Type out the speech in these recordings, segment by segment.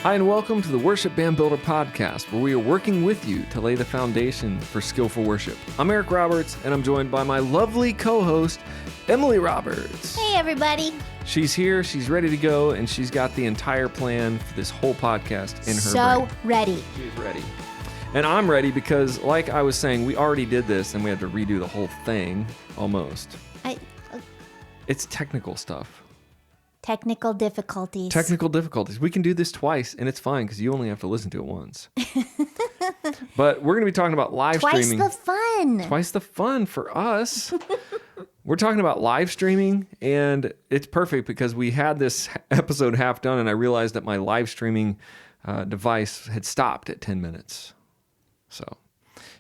Hi, and welcome to the Worship Band Builder podcast, where we are working with you to lay the foundation for skillful worship. I'm Eric Roberts, and I'm joined by my lovely co-host, Emily Roberts. Hey, everybody. She's here, she's ready to go, and she's got the entire plan for this whole podcast in her brain. Ready. She's ready. And I'm ready because, like I was saying, we already did this, and we had to redo the whole thing, almost. It's technical stuff. Technical difficulties. Technical difficulties. We can do this twice, and it's fine because you only have to listen to it once. But we're going to be talking about live streaming. Twice the fun. Twice the fun for us. We're talking about live streaming, and it's perfect because we had this episode half done, and I realized that my live streaming device had stopped at 10 minutes. So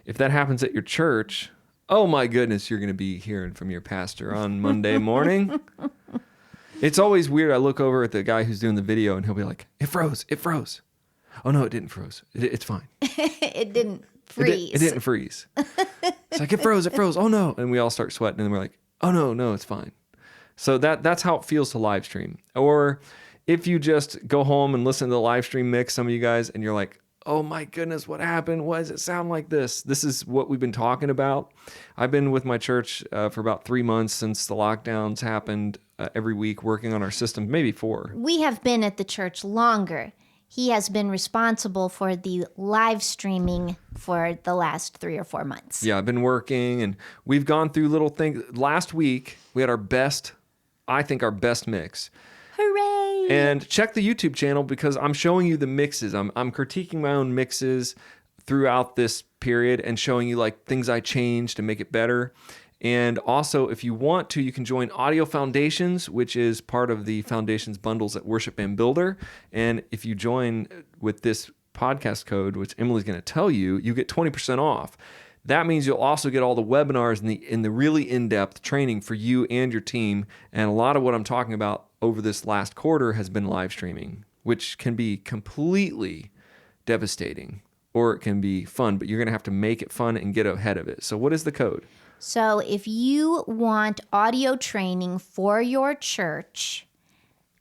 if that happens at your church, oh my goodness, you're going to be hearing from your pastor on Monday morning. It's always weird. I look over at the guy who's doing the video, and he'll be like, it froze. Oh, no, it didn't froze. It's fine. It didn't freeze. It didn't freeze. It's like, it froze. Oh, no. And we all start sweating, and we're like, oh, no, it's fine. So that's how it feels to live stream. Or if you just go home and listen to the live stream mix, some of you guys, and you're like, oh my goodness, what happened? Why does it sound like this? This is what we've been talking about. I've been with my church for about 3 months since the lockdowns happened, every week working on our system, maybe 4. We have been at the church longer. He has been responsible for the live streaming for the last 3 or 4 months. Yeah, I've been working, and we've gone through little things. Last week, we had our best mix. Hooray! And check the YouTube channel because I'm showing you the mixes. I'm critiquing my own mixes throughout this period and showing you like things I changed to make it better. And also, if you want to, you can join Audio Foundations, which is part of the Foundations bundles at Worship Band Builder. And if you join with this podcast code, which Emily's going to tell you, you get 20% off. That means you'll also get all the webinars and the really in-depth training for you and your team. And a lot of what I'm talking about over this last quarter has been live streaming, which can be completely devastating, or it can be fun, but you're going to have to make it fun and get ahead of it. So what is the code? So if you want audio training for your church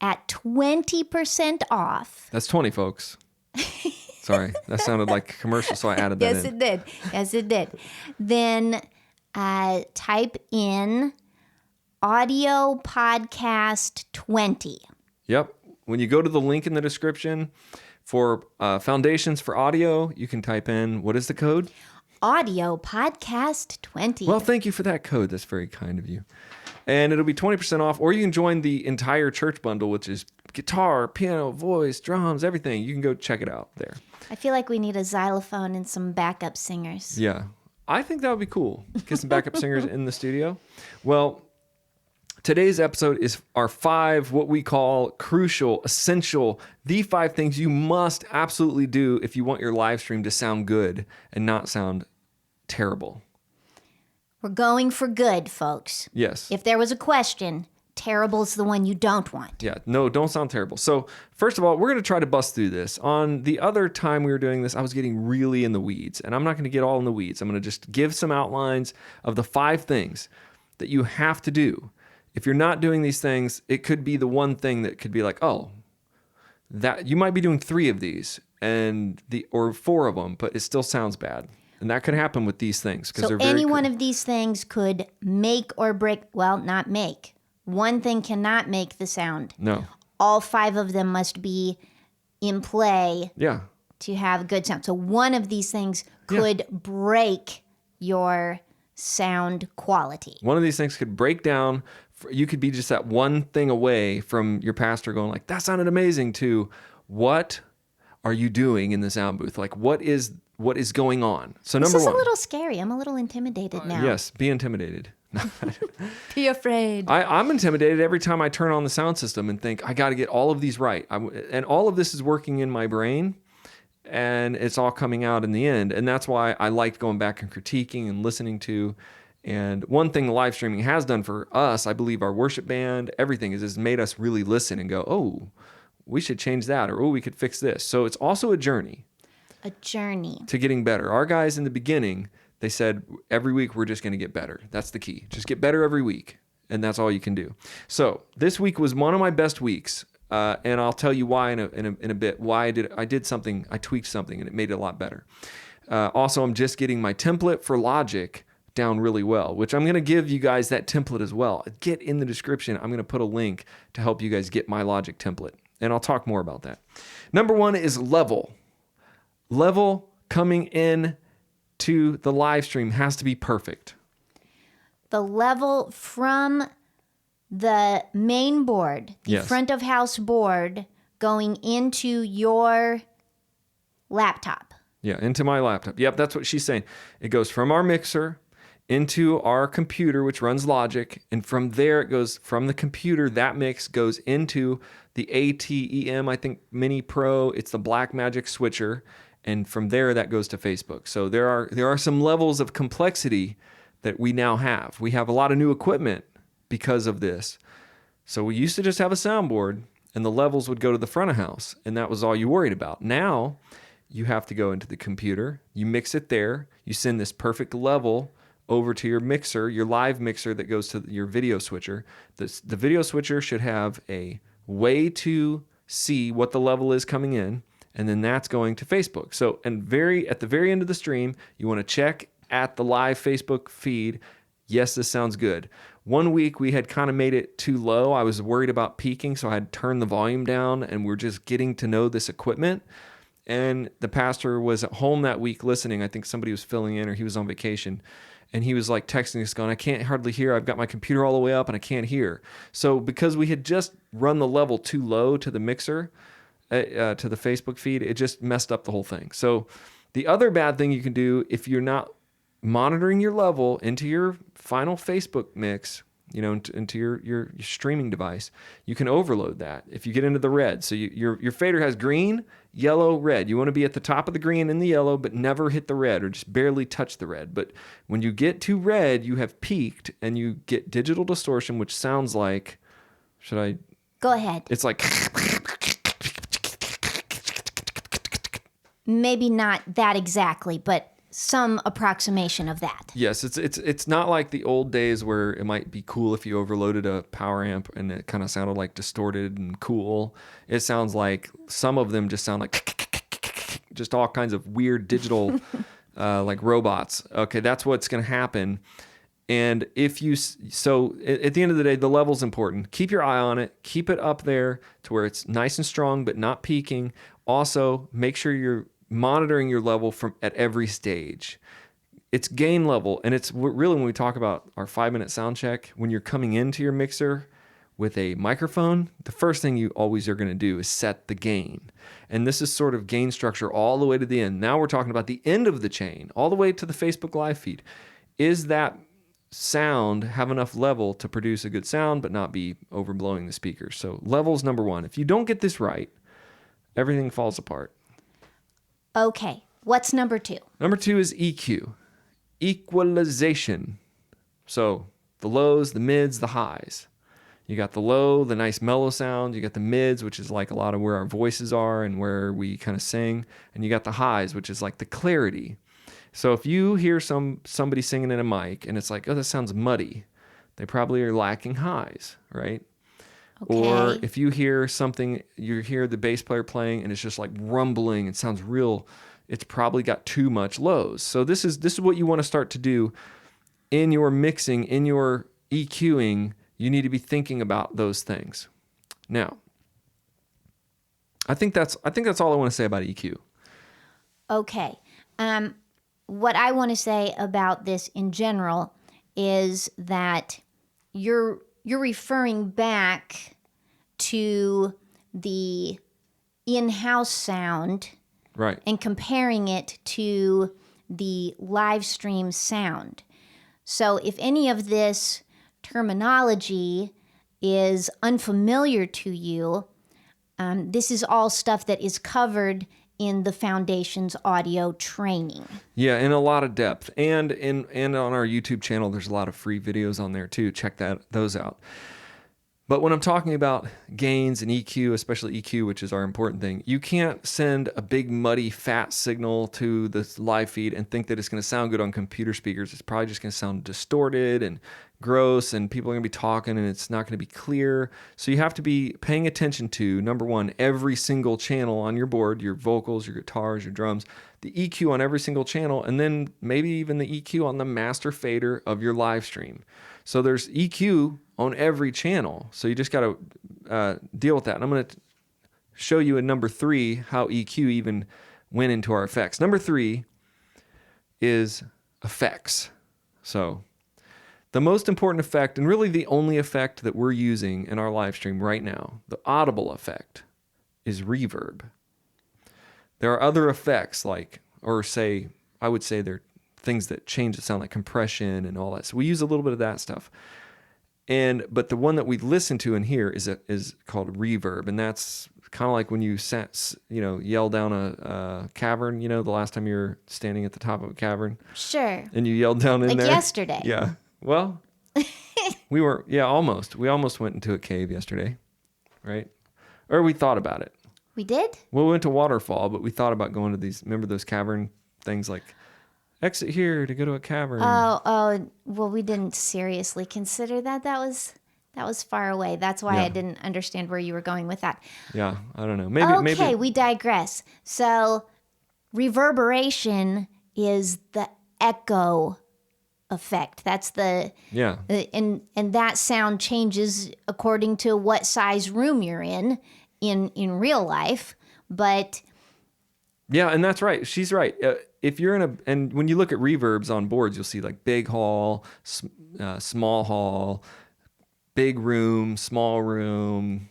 at 20% off. That's 20, folks. Sorry, that sounded like a commercial, so I added that in. Yes, it did. Then type in audio podcast 20. Yep. When you go to the link in the description for Foundations for Audio, you can type in, what is the code? Audio podcast 20. Well, thank you for that code. That's very kind of you. And it'll be 20% off, or you can join the entire church bundle, which is guitar, piano, voice, drums, everything. You can go check it out there. I feel like we need a xylophone and some backup singers. Yeah. I think that would be cool. Get some backup singers in the studio. Well, today's episode is our 5, what we call crucial, essential, the 5 things you must absolutely do if you want your live stream to sound good and not sound terrible. We're going for good, folks. Yes. If there was a question, terrible's the one you don't want. Yeah, no, don't sound terrible. So first of all, we're going to try to bust through this. On the other time we were doing this, I was getting really in the weeds, and I'm not going to get all in the weeds. I'm going to just give some outlines of the 5 things that you have to do. If you're not doing these things, it could be the one thing that could be like, oh, that you might be doing 3 of these or 4 of them, but it still sounds bad. And that could happen with these things. So any one of these things could make or break, well, not make. One thing cannot make the sound. No. All 5 of them must be in play to have good sound. So one of these things could break your sound quality. One of these things could break down. You could be just that one thing away from your pastor going like, that sounded amazing, to what are you doing in the sound booth? Like, what is going on? So number 1. This is a little scary. I'm a little intimidated now. Yes, be intimidated. Be afraid. I'm intimidated every time I turn on the sound system and think, I got to get all of these right. And all of this is working in my brain, and it's all coming out in the end. And that's why I liked going back and critiquing and listening to. And one thing the live streaming has done for us, I believe our worship band, everything is made us really listen and go, oh, we should change that, or oh, we could fix this. So it's also a journey. A journey. To getting better. Our guys in the beginning, they said, every week we're just going to get better. That's the key. Just get better every week. And that's all you can do. So this week was one of my best weeks. And I'll tell you why in a bit. Why I did something, I tweaked something, and it made it a lot better. Also, I'm just getting my template for Logic down really well, which I'm going to give you guys that template as well. Get in the description. I'm going to put a link to help you guys get my Logic template, and I'll talk more about that. Number 1 is level. Level coming in to the live stream has to be perfect. The level from the main board, the front of house board, going into your laptop. Yeah, into my laptop. Yep, that's what she's saying. It goes from our mixer into our computer, which runs Logic, and from there it goes from the computer. That mix goes into the ATEM, I think Mini Pro. It's the Blackmagic switcher, and from there that goes to Facebook. So there are some levels of complexity that we now have. We have a lot of new equipment because of this. So we used to just have a soundboard, and the levels would go to the front of house, and that was all you worried about. Now you have to go into the computer, you mix it there, you send this perfect level over to your mixer, your live mixer that goes to your video switcher. The video switcher should have a way to see what the level is coming in, and then that's going to Facebook. So, and at the very end of the stream, you want to check at the live Facebook feed. Yes, this sounds good. One week we had kind of made it too low. I was worried about peaking, so I had turned the volume down, and we're just getting to know this equipment. And the pastor was at home that week listening. I think somebody was filling in, or he was on vacation. And he was like texting us going, I can't hardly hear. I've got my computer all the way up and I can't hear. So because we had just run the level too low to the mixer, to the Facebook feed, it just messed up the whole thing. So the other bad thing you can do if you're not monitoring your level into your final Facebook mix, into your streaming device, you can overload that if you get into the red. So your fader has green, yellow, red. You want to be at the top of the green and the yellow, but never hit the red or just barely touch the red. But when you get to red, you have peaked and you get digital distortion, which sounds like, should I? Go ahead. It's like. Maybe not that exactly, but some approximation of that. Yes, it's not like the old days where it might be cool if you overloaded a power amp and it kind of sounded like distorted and cool. It sounds like some of them just sound like just all kinds of weird digital like robots. Okay, that's what's going to happen. And at the end of the day, the level's important. Keep your eye on it. Keep it up there to where it's nice and strong but not peaking. Also, make sure you're monitoring your level at every stage. It's gain level, and it's really when we talk about our 5-minute sound check, when you're coming into your mixer with a microphone, the first thing you always are going to do is set the gain. And this is sort of gain structure all the way to the end. Now we're talking about the end of the chain, all the way to the Facebook Live feed. Is that sound have enough level to produce a good sound but not be overblowing the speakers? So level's number 1. If you don't get this right, everything falls apart. Okay, what's number 2? Number 2 is EQ, equalization. So the lows, the mids, the highs. You got the low, the nice mellow sound. You got the mids, which is like a lot of where our voices are and where we kind of sing. And you got the highs, which is like the clarity. So if you hear somebody singing in a mic and it's like, oh, that sounds muddy, they probably are lacking highs, right? Okay. Or if you hear something, you hear the bass player playing and it's just like rumbling, it sounds real, it's probably got too much lows. So this is what you want to start to do in your mixing, in your EQing. You need to be thinking about those things. Now, I think that's all I want to say about EQ. Okay. What I want to say about this in general is that you're referring back to the in-house sound, right, and comparing it to the live stream sound. So if any of this terminology is unfamiliar to you, this is all stuff that is covered in the Foundation's audio training. Yeah, in a lot of depth. And on our YouTube channel, there's a lot of free videos on there too. Check those out. But when I'm talking about gains and EQ, especially EQ, which is our important thing, you can't send a big, muddy, fat signal to the live feed and think that it's going to sound good on computer speakers. It's probably just going to sound distorted and gross, and people are going to be talking, and it's not going to be clear. So you have to be paying attention to, number one, every single channel on your board, your vocals, your guitars, your drums, the EQ on every single channel, and then maybe even the EQ on the master fader of your live stream. So there's EQ on every channel. So you just got to deal with that. And I'm going to show you in number 3 how EQ even went into our effects. Number 3 is effects. So the most important effect, and really the only effect that we're using in our live stream right now, the audible effect, is reverb. There are other effects I would say they're things that change the sound, like compression and all that. So we use a little bit of that stuff. But the one that we listen to and hear is called reverb, and that's kind of like when you yell down a cavern. The last time you were standing at the top of a cavern, Sure. and you yelled down in like there. Yesterday. Yeah. Well, we were almost. We almost went into a cave yesterday, right? Or we thought about it. We did? Well, we went to Waterfall, but we thought about going to these. Remember those cavern things, like exit here to go to a cavern. Oh, well, we didn't seriously consider that. That was far away. That's why I didn't understand where you were going with that. Yeah, I don't know. Maybe we digress. So reverberation is the echo effect. That's and that sound changes according to what size room you're in real life. But yeah, and that's right. She's right. If you're and when you look at reverbs on boards, you'll see like big hall, small hall, big room, small room,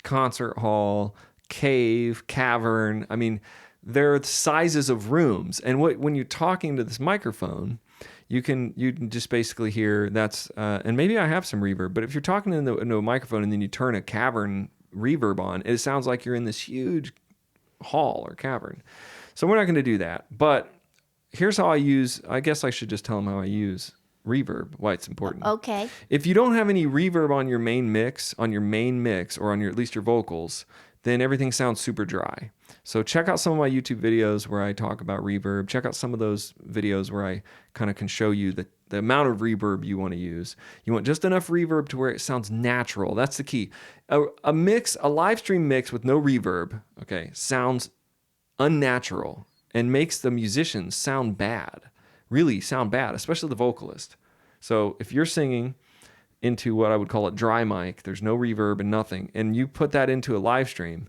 concert hall, cave, cavern. I mean, there are sizes of rooms. And when you're talking to this microphone, you can just basically hear that's, and maybe I have some reverb, but if you're talking into a microphone and then you turn a cavern reverb on, it sounds like you're in this huge hall or cavern. So we're not going to do that. But here's how I guess I should just tell them how I use reverb, why it's important. Okay. If you don't have any reverb on your main mix, or on at least your vocals, then everything sounds super dry. So check out some of my YouTube videos where I talk about reverb. Check out some of those videos where I kind of can show you the amount of reverb you want to use. You want just enough reverb to where it sounds natural. That's the key. A live stream mix with no reverb, okay, sounds unnatural and makes the musicians sound bad, really sound bad, especially the vocalist. So if you're singing into what I would call a dry mic, there's no reverb and nothing, and you put that into a live stream,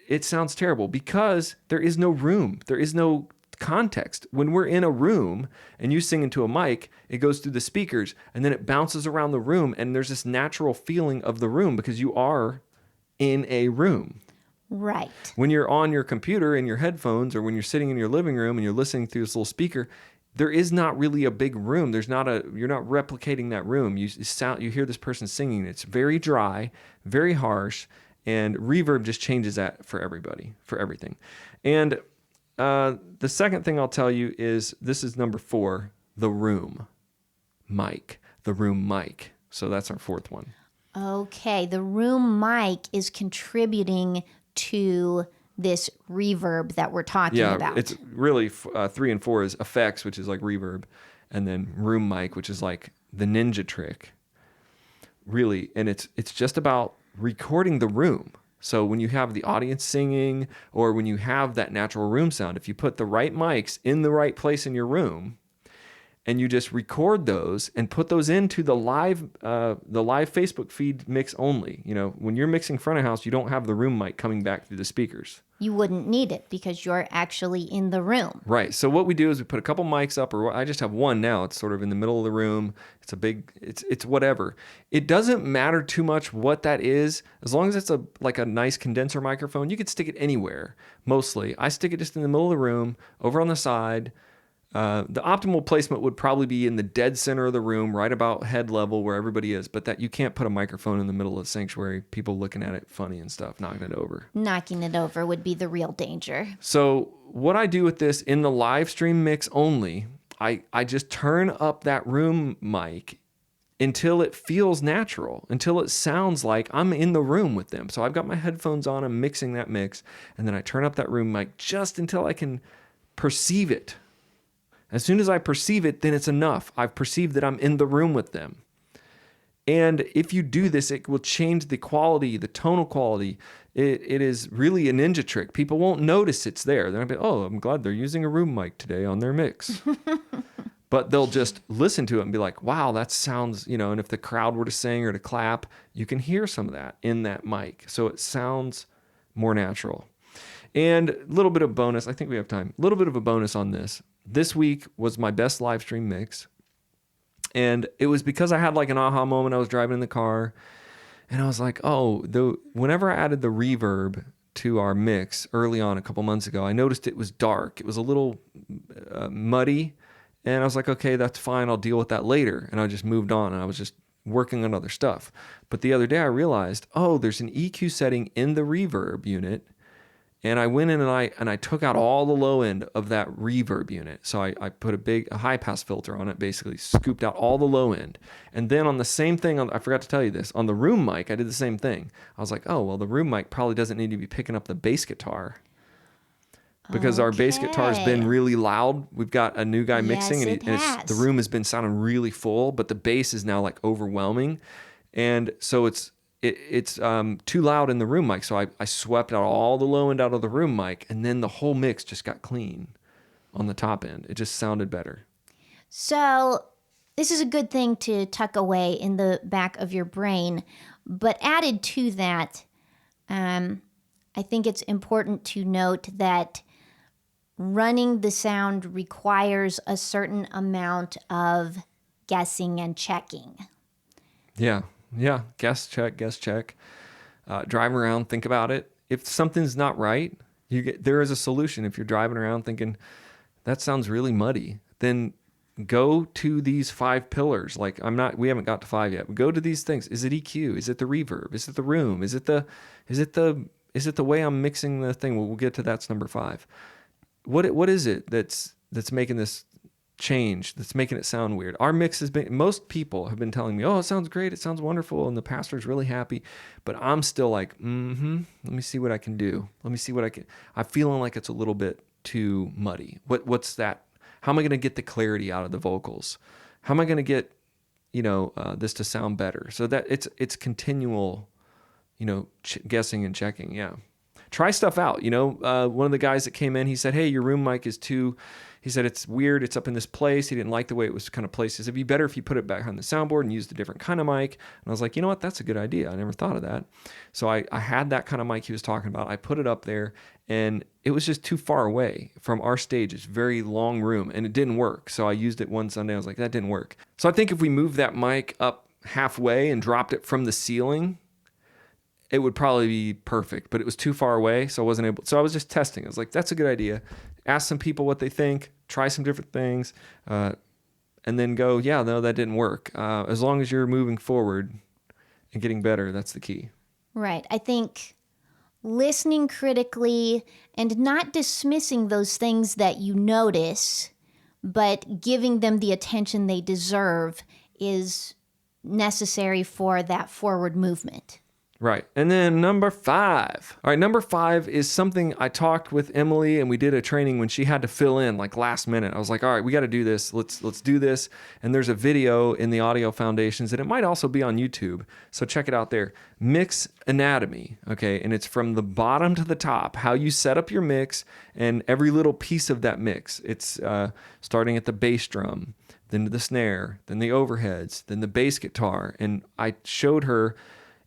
it sounds terrible because there is no room. There is no context. When we're in a room and you sing into a mic, it goes through the speakers and then it bounces around the room, and there's this natural feeling of the room because you are in a room. Right. When you're on your computer in your headphones, or when you're sitting in your living room and you're listening through this little speaker, there is not really a big room. You're not replicating that room. You hear this person singing. It's very dry, very harsh, and reverb just changes that for everybody, for everything. And the second thing I'll tell you is, this is number 4, the room mic. The room mic. So that's our 4th one. Okay, the room mic is contributing to this reverb that we're talking about. It's really 3 and 4 is effects, which is like reverb, and then room mic, which is like the ninja trick, really. And it's just about recording the room. So when you have the audience singing, or when you have that natural room sound, if you put the right mics in the right place in your room, and you just record those and put those into the live Facebook feed mix only. When you're mixing front of house, you don't have the room mic coming back through the speakers. You wouldn't need it because you're actually in the room. Right. So what we do is we put a couple mics up, or I just have one now. It's sort of in the middle of the room. It's whatever. It doesn't matter too much what that is, as long as it's like a nice condenser microphone. You could stick it anywhere. Mostly, I stick it just in the middle of the room, over on the side. The optimal placement would probably be in the dead center of the room, right about head level where everybody is, but that you can't put a microphone in the middle of the sanctuary, people looking at it funny and stuff, knocking it over. Knocking it over would be the real danger. So what I do with this in the live stream mix only, I just turn up that room mic until it feels natural, until it sounds like I'm in the room with them. So I've got my headphones on, I'm mixing that mix, and then I turn up that room mic just until I can perceive it. As soon as I perceive it, then it's enough. I've perceived that I'm in the room with them. And if you do this, it will change the quality, the tonal quality. It is really a ninja trick. People won't notice it's there. They're going to be, oh, I'm glad they're using a room mic today on their mix. But they'll just listen to it and be like, wow, that sounds, and if the crowd were to sing or to clap, you can hear some of that in that mic. So it sounds more natural. And a little bit of bonus, I think we have time, a little bit of a bonus on this. This week was my best live stream mix. And it was because I had like an aha moment. I was driving in the car and I was like, whenever I added the reverb to our mix early on a couple months ago, I noticed it was dark. It was a little muddy. And I was like, okay, that's fine. I'll deal with that later. And I just moved on and I was just working on other stuff. But the other day I realized, there's an EQ setting in the reverb unit. And I went in and I took out all the low end of that reverb unit. So I put a high pass filter on it, basically scooped out all the low end. And then on the same thing, I forgot to tell you this, on the room mic, I did the same thing. I was like, the room mic probably doesn't need to be picking up the bass guitar. Because our bass guitar has been really loud. We've got a new guy mixing, and the room has been sounding really full, but the bass is now like overwhelming. And so it's too loud in the room mic. So I swept out all the low end out of the room mic, and then the whole mix just got clean on the top end. It just sounded better. So this is a good thing to tuck away in the back of your brain. But added to that, I think it's important to note that running the sound requires a certain amount of guessing and checking. Yeah. Guess check. Drive around, think about it. If something's not right, there is a solution. If you're driving around thinking that sounds really muddy, then go to these 5 pillars. Like we haven't got to 5 yet. Go to these things. Is it EQ? Is it the reverb? Is it the room? Is it the way I'm mixing the thing? We'll get to that's number 5. What is it that's making this change, that's making it sound weird? Our mix has been, most people have been telling me, it sounds great, it sounds wonderful, and the pastor's really happy, but I'm still like, let me see what I can do. I'm feeling like it's a little bit too muddy. What's that? How am I going to get the clarity out of the vocals? How am I going to get, this to sound better? So that it's continual, guessing and checking. Yeah. Try stuff out. One of the guys that came in, he said, hey, your room mic is he said, it's weird. It's up in this place. He didn't like the way it was kind of placed. He said, it'd be better if you put it back on the soundboard and used a different kind of mic. And I was like, you know what? That's a good idea. I never thought of that. So I had that kind of mic he was talking about. I put it up there and it was just too far away from our stage. It's a very long room and it didn't work. So I used it one Sunday. I was like, that didn't work. So I think if we moved that mic up halfway and dropped it from the ceiling, it would probably be perfect, but it was too far away, so I wasn't able. So I was just testing. I was like, that's a good idea. Ask some people what they think, try some different things, and then go, yeah, no, that didn't work. As long as you're moving forward and getting better, that's the key. Right. I think listening critically and not dismissing those things that you notice, but giving them the attention they deserve is necessary for that forward movement. Right. And then number 5. All right, number 5 is something I talked with Emily and we did a training when she had to fill in like last minute. I was like, all right, we got to do this. Let's do this. And there's a video in the Audio Foundations and it might also be on YouTube. So check it out there. Mix anatomy. Okay. And it's from the bottom to the top, how you set up your mix and every little piece of that mix. It's starting at the bass drum, then the snare, then the overheads, then the bass guitar. And I showed her,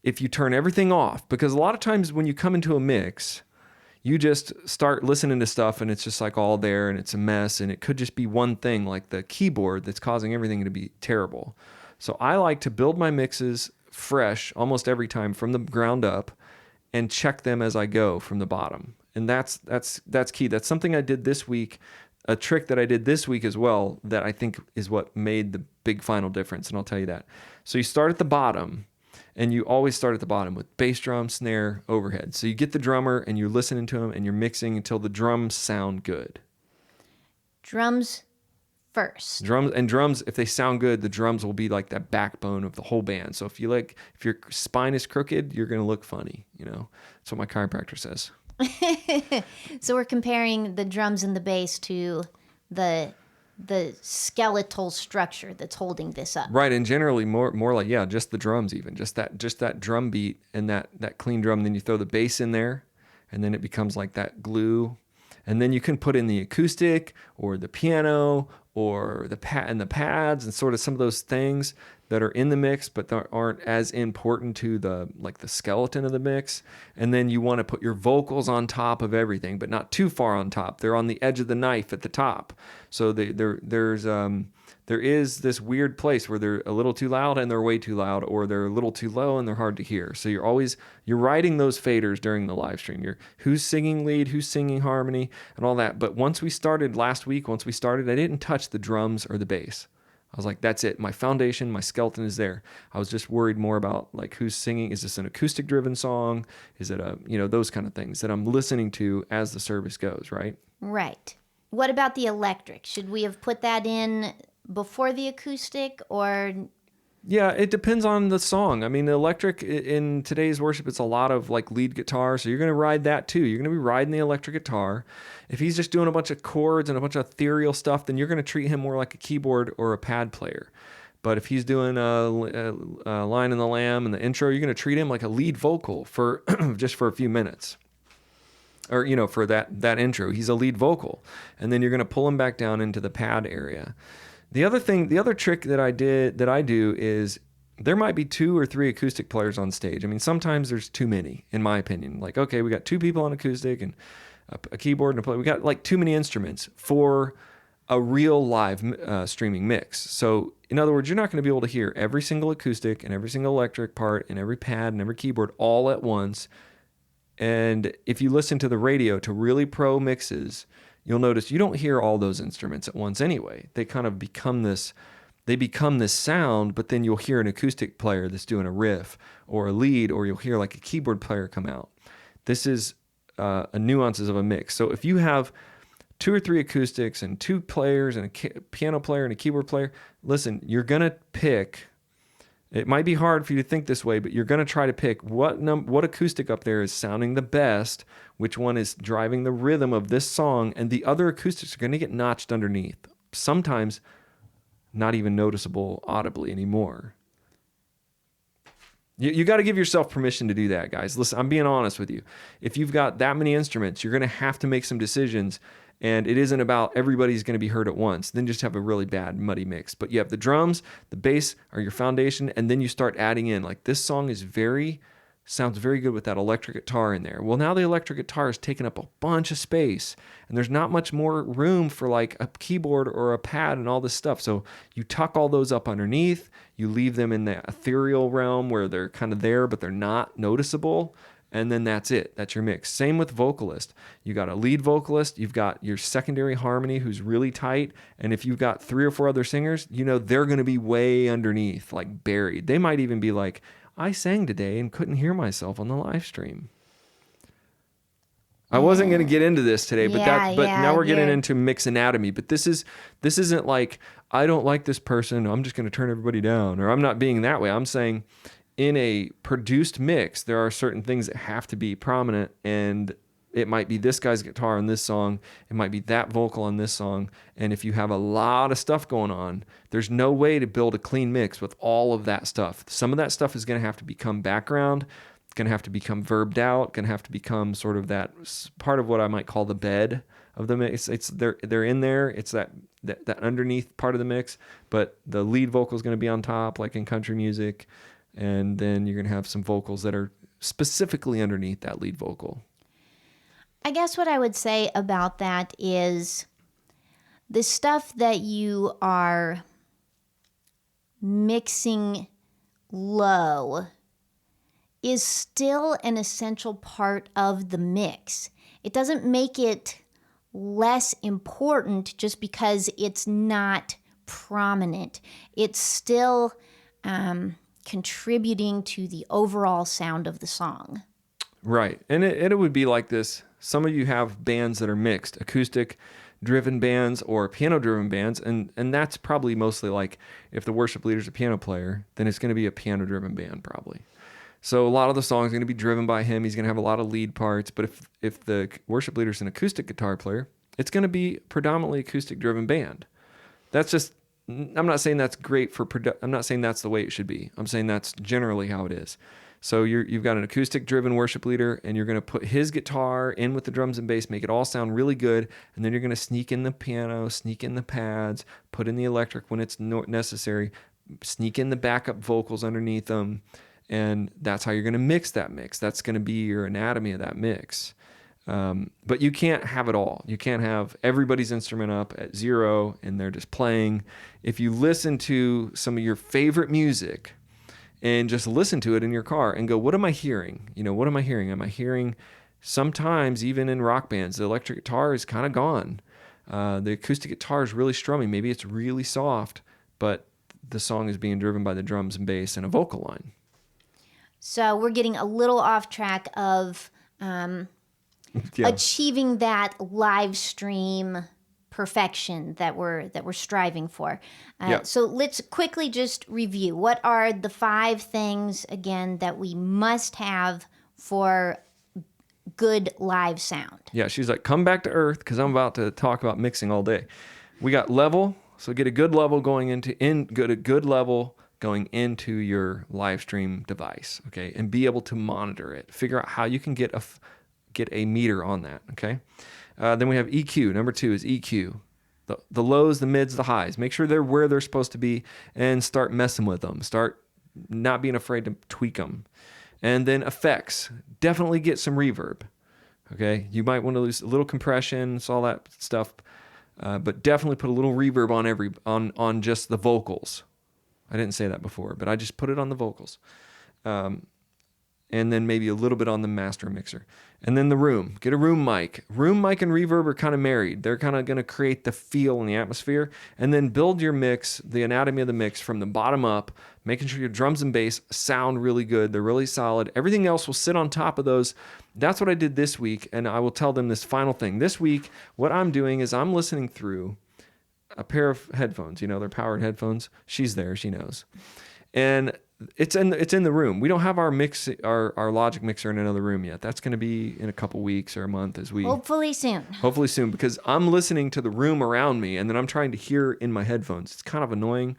if you turn everything off, because a lot of times when you come into a mix, you just start listening to stuff and it's just like all there and it's a mess and it could just be one thing like the keyboard that's causing everything to be terrible. So I like to build my mixes fresh almost every time from the ground up and check them as I go from the bottom. And that's key. That's something I did this week, a trick that I did this week as well that I think is what made the big final difference, and I'll tell you that. So you start at the bottom. And you always start at the bottom with bass drum, snare, overhead. So you get the drummer and you're listening to him and you're mixing until the drums sound good. Drums first. Drums, if they sound good, the drums will be like that backbone of the whole band. So if your spine is crooked, you're going to look funny. That's what my chiropractor says. So we're comparing the drums and the bass to the skeletal structure that's holding this up. Right, and generally more like just the drums, even just that drum beat and that clean drum. Then you throw the bass in there, and then it becomes like that glue. And then you can put in the acoustic or the piano or the pads and sort of some of those things that are in the mix but that aren't as important to the skeleton of the mix. And then you want to put your vocals on top of everything, but not too far on top. They're on the edge of the knife at the top. So there is this weird place where they're a little too loud and they're way too loud, or they're a little too low and they're hard to hear. So you're writing those faders during the live stream. You're who's singing lead, who's singing harmony, and all that. But last week, I didn't touch the drums or the bass. I was like, that's it. My foundation, my skeleton is there. I was just worried more about like who's singing. Is this an acoustic driven song? Is it those kind of things that I'm listening to as the service goes, right? Right. What about the electric? Should we have put that in before the acoustic, or? Yeah, it depends on the song. I mean, the electric in today's worship, it's a lot of like lead guitar. So you're going to ride that too. You're going to be riding the electric guitar. If he's just doing a bunch of chords and a bunch of ethereal stuff, then you're going to treat him more like a keyboard or a pad player. But if he's doing a Lion and the Lamb and the intro, you're going to treat him like a lead vocal for just for a few minutes. Or, for that intro, he's a lead vocal. And then you're going to pull him back down into the pad area. The other trick that I do is there might be 2 or 3 acoustic players on stage. I mean, sometimes there's too many, in my opinion. Like, okay, we got 2 people on acoustic and a keyboard and a play. We got like too many instruments for a real live streaming mix. So, in other words, you're not going to be able to hear every single acoustic and every single electric part and every pad and every keyboard all at once. And if you listen to the radio to really pro mixes, you'll notice you don't hear all those instruments at once anyway. They kind of become this sound, but then you'll hear an acoustic player that's doing a riff or a lead, or you'll hear like a keyboard player come out. This is nuances of a mix. So if you have 2 or 3 acoustics and 2 players and a piano player and a keyboard player, listen, you're going to pick. It might be hard for you to think this way, but you're going to try to pick what acoustic up there is sounding the best, which one is driving the rhythm of this song, and the other acoustics are going to get notched underneath. Sometimes not even noticeable audibly anymore. You got to give yourself permission to do that, guys. Listen, I'm being honest with you. If you've got that many instruments, you're going to have to make some decisions. And it isn't about everybody's going to be heard at once. Then just have a really bad, muddy mix. But you have the drums, the bass are your foundation, and then you start adding in. Like, this song sounds very good with that electric guitar in there. Well, now the electric guitar is taking up a bunch of space, and there's not much more room for like a keyboard or a pad and all this stuff. So you tuck all those up underneath. You leave them in the ethereal realm where they're kind of there, but they're not noticeable. And then that's it. That's your mix. Same with vocalist. You got a lead vocalist. You've got your secondary harmony who's really tight. And if you've got 3 or 4 other singers, they're going to be way underneath, like buried. They might even be like, I sang today and couldn't hear myself on the live stream. I wasn't going to get into this today, but now we're getting into mix anatomy. But this isn't like, I don't like this person, I'm just going to turn everybody down, or I'm not being that way. I'm saying, in a produced mix, there are certain things that have to be prominent, and it might be this guy's guitar in this song, it might be that vocal on this song, and if you have a lot of stuff going on, there's no way to build a clean mix with all of that stuff. Some of that stuff is going to have to become background, it's going to have to become verbed out, going to have to become sort of that part of what I might call the bed of the mix. They're in there, it's that underneath part of the mix, but the lead vocal is going to be on top, like in country music. And then you're going to have some vocals that are specifically underneath that lead vocal. I guess what I would say about that is the stuff that you are mixing low is still an essential part of the mix. It doesn't make it less important just because it's not prominent. It's still contributing to the overall sound of the song. Right. And it would be like this. Some of you have bands that are mixed, acoustic, driven bands or piano driven bands, and that's probably mostly like if the worship leader's a piano player, then it's going to be a piano driven band probably. So a lot of the songs are going to be driven by him. He's going to have a lot of lead parts. But if the worship leader's an acoustic guitar player, it's going to be predominantly acoustic driven band. That's just, I'm not saying that's great for, I'm not saying that's the way it should be. I'm saying that's generally how it is. So you've got an acoustic driven worship leader, and you're going to put his guitar in with the drums and bass, make it all sound really good. And then you're going to sneak in the piano, sneak in the pads, put in the electric when it's necessary, sneak in the backup vocals underneath them. And that's how you're going to mix that mix. That's going to be your anatomy of that mix. But you can't have it all. You can't have everybody's instrument up at 0 and they're just playing. If you listen to some of your favorite music and just listen to it in your car and go, what am I hearing? What am I hearing? Am I hearing sometimes even in rock bands, the electric guitar is kind of gone. The acoustic guitar is really strummy. Maybe it's really soft, but the song is being driven by the drums and bass and a vocal line. So we're getting a little off track of achieving that live stream perfection that we're striving for. So let's quickly just review. What are the 5 things, again, that we must have for good live sound? Yeah, she's like, come back to earth, because I'm about to talk about mixing all day. We got level, so get a good level going into your live stream device, okay, and be able to monitor it. Figure out how you can get a meter on that, okay. Then we have EQ. Number 2 is EQ. The lows, the mids, the highs. Make sure they're where they're supposed to be, and start messing with them. Start not being afraid to tweak them. And then effects. Definitely get some reverb, okay. You might want to lose a little compression, all that stuff, but definitely put a little reverb on just the vocals. I didn't say that before, but I just put it on the vocals. And then maybe a little bit on the master mixer. And then the room. Get a room mic. Room mic and reverb are kind of married. They're kind of going to create the feel and the atmosphere. And then build your mix, the anatomy of the mix from the bottom up, making sure your drums and bass sound really good. They're really solid. Everything else will sit on top of those. That's what I did this week, and I will tell them this final thing. This week, what I'm doing is I'm listening through a pair of headphones. They're powered headphones. She's there. She knows. And it's in the room. We don't have our Logic mixer in another room yet. That's going to be in a couple weeks or a month hopefully soon, because I'm listening to the room around me, and then I'm trying to hear in my headphones. It's kind of annoying,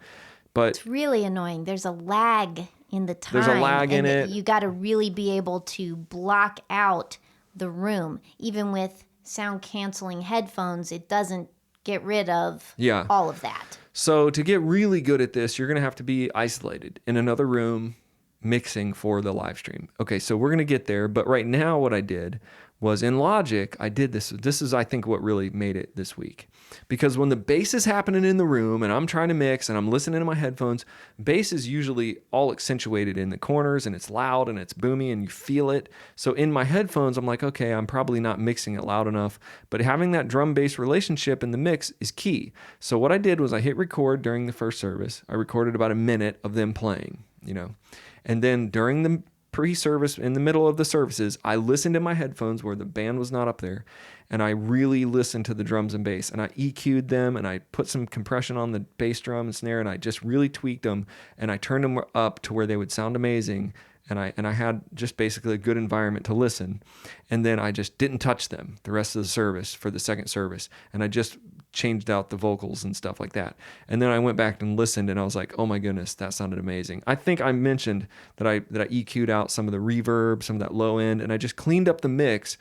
but it's really annoying. There's a lag in the time. There's a lag in it. You got to really be able to block out the room. Even with sound canceling headphones, it doesn't get rid of all of that. So to get really good at this, you're going to have to be isolated in another room mixing for the live stream. Okay, so we're going to get there. But right now what I did was in Logic, I did this. This is, I think, what really made it this week. Because when the bass is happening in the room and I'm trying to mix and I'm listening to my headphones, bass is usually all accentuated in the corners and it's loud and it's boomy and you feel it. So in my headphones, I'm like, okay, I'm probably not mixing it loud enough. But having that drum bass relationship in the mix is key. So what I did was I hit record during the first service. I recorded about a minute of them playing, and then during the pre-service, in the middle of the services, I listened in my headphones where the band was not up there, and I really listened to the drums and bass, and I EQ'd them, and I put some compression on the bass drum and snare, and I just really tweaked them, and I turned them up to where they would sound amazing, and I had just basically a good environment to listen, and then I just didn't touch them the rest of the service for the second service, and I just changed out the vocals and stuff like that. And then I went back and listened, and I was like, oh my goodness, that sounded amazing. I think I mentioned that I EQ'd out some of the reverb, some of that low end, and I just cleaned up the mix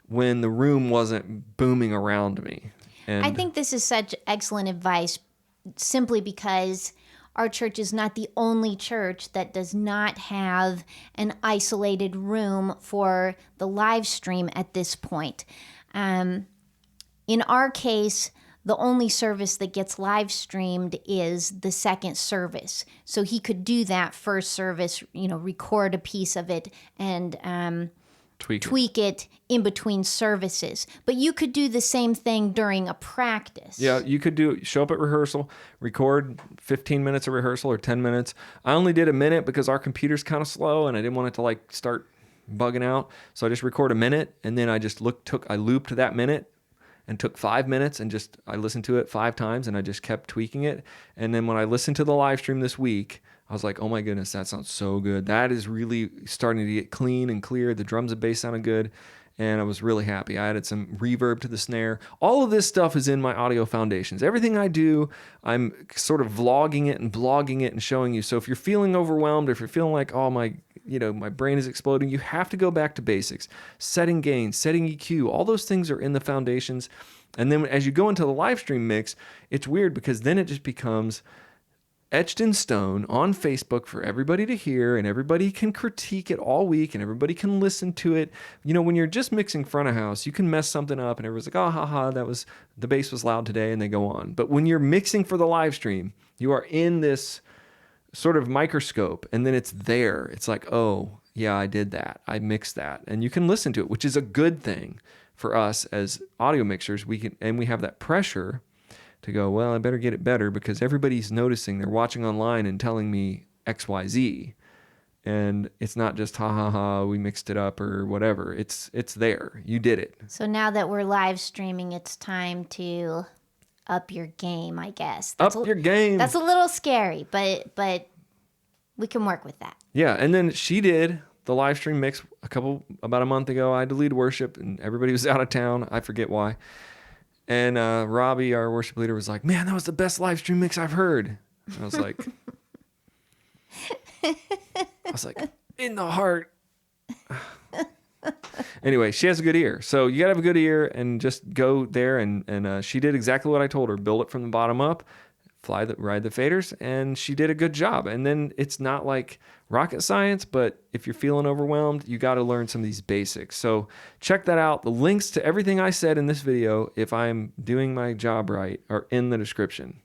when the room wasn't booming around me. And I think this is such excellent advice simply because our church is not the only church that does not have an isolated room for the live stream at this point. In our case, the only service that gets live streamed is the second service. So he could do that first service, record a piece of it and tweak it in between services. But you could do the same thing during a practice. Yeah, you could show up at rehearsal, record 15 minutes of rehearsal or 10 minutes. I only did a minute because our computer's kind of slow and I didn't want it to start bugging out. So I just record a minute and then I just looped that minute and took 5 minutes and I listened to it 5 times and I just kept tweaking it. And then when I listened to the live stream this week, I was like, oh my goodness, that sounds so good. That is really starting to get clean and clear. The drums and bass sounded good. And I was really happy. I added some reverb to the snare. All of this stuff is in my audio foundations. Everything I do, I'm sort of vlogging it and blogging it and showing you. So if you're feeling overwhelmed, or if you're feeling like, oh my brain is exploding, you have to go back to basics. Setting gain, setting EQ, all those things are in the foundations. And then as you go into the live stream mix, it's weird because then it just becomes etched in stone on Facebook for everybody to hear, and everybody can critique it all week, and everybody can listen to it. When you're just mixing front of house, you can mess something up and everyone's like, oh, haha, the bass was loud today, and they go on. But when you're mixing for the live stream, you are in this sort of microscope, and then it's there. It's like, oh, yeah, I did that. I mixed that. And you can listen to it, which is a good thing for us as audio mixers. We have that pressure to go, well, I better get it better because everybody's noticing. They're watching online and telling me XYZ. And it's not just, ha, ha, ha, we mixed it up or whatever. It's there. You did it. So now that we're live streaming, it's time to up your game, I guess. Your game. That's a little scary, but we can work with that. Yeah, and then she did the live stream mix about a month ago. I deleted worship and everybody was out of town. I forget why. And Robbie, our worship leader, was like, man, that was the best live stream mix I've heard. And I was like, in the heart. Anyway, she has a good ear. So you got to have a good ear and just go there. And she did exactly what I told her. Build it from the bottom up, ride the faders. And she did a good job. And then it's not like rocket science, but if you're feeling overwhelmed, you got to learn some of these basics. So check that out. The links to everything I said in this video, if I'm doing my job right, are in the description.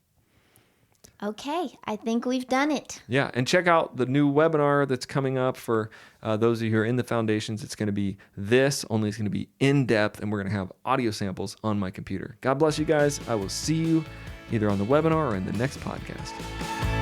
Okay, I think we've done it. Yeah, and check out the new webinar that's coming up for those of you who are in the foundations. It's going to be only it's going to be in-depth, and we're going to have audio samples on my computer. God bless you guys. I will see you either on the webinar or in the next podcast.